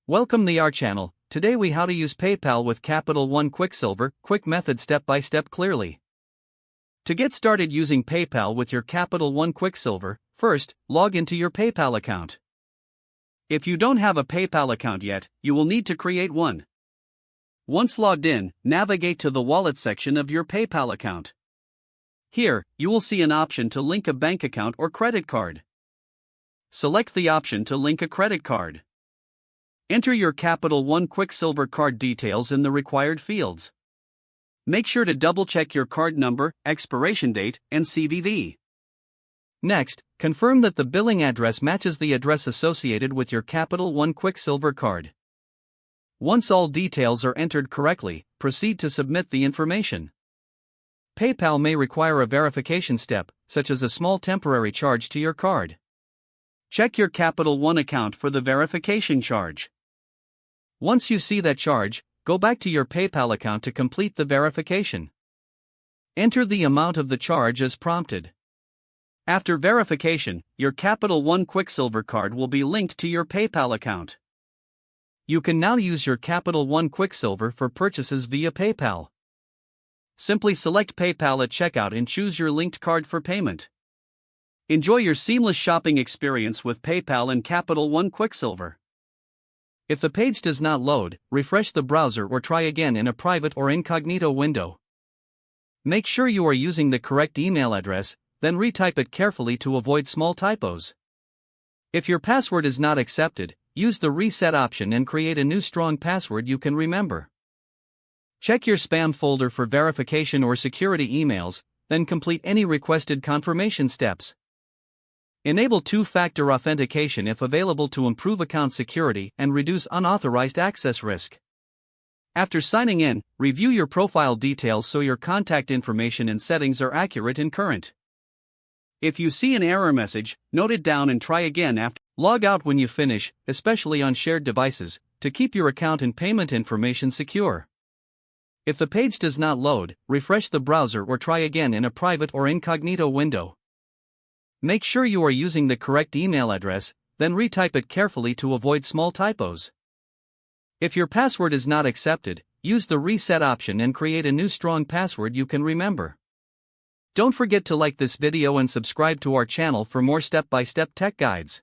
Welcome to our channel. Today we how to use PayPal with Capital One Quicksilver, quick method step by step clearly. To get started using PayPal with your Capital One Quicksilver, first, log into your PayPal account. If you don't have a PayPal account yet, you will need to create one. Once logged in, navigate to the wallet section of your PayPal account. Here, you will see an option to link a bank account or credit card. Select the option to link a credit card. Enter your Capital One Quicksilver card details in the required fields. Make sure to double-check your card number, expiration date, and CVV. Next, confirm that the billing address matches the address associated with your Capital One Quicksilver card. Once all details are entered correctly, proceed to submit the information. PayPal may require a verification step, such as a small temporary charge to your card. Check your Capital One account for the verification charge. Once you see that charge, go back to your PayPal account to complete the verification. Enter the amount of the charge as prompted. After verification, your Capital One Quicksilver card will be linked to your PayPal account. You can now use your Capital One Quicksilver for purchases via PayPal. Simply select PayPal at checkout and choose your linked card for payment. Enjoy your seamless shopping experience with PayPal and Capital One Quicksilver. If the page does not load, refresh the browser or try again in a private or incognito window. Make sure you are using the correct email address, then retype it carefully to avoid small typos. If your password is not accepted, use the reset option and create a new strong password you can remember. Check your spam folder for verification or security emails, then complete any requested confirmation steps. Enable two-factor authentication if available to improve account security and reduce unauthorized access risk. After signing in, review your profile details so your contact information and settings are accurate and current. If you see an error message, note it down and try again after. Log out when you finish, especially on shared devices, to keep your account and payment information secure. If the page does not load, refresh the browser or try again in a private or incognito window. Make sure you are using the correct email address, then retype it carefully to avoid small typos. If your password is not accepted, use the reset option and create a new strong password you can remember. Don't forget to like this video and subscribe to our channel for more step-by-step tech guides.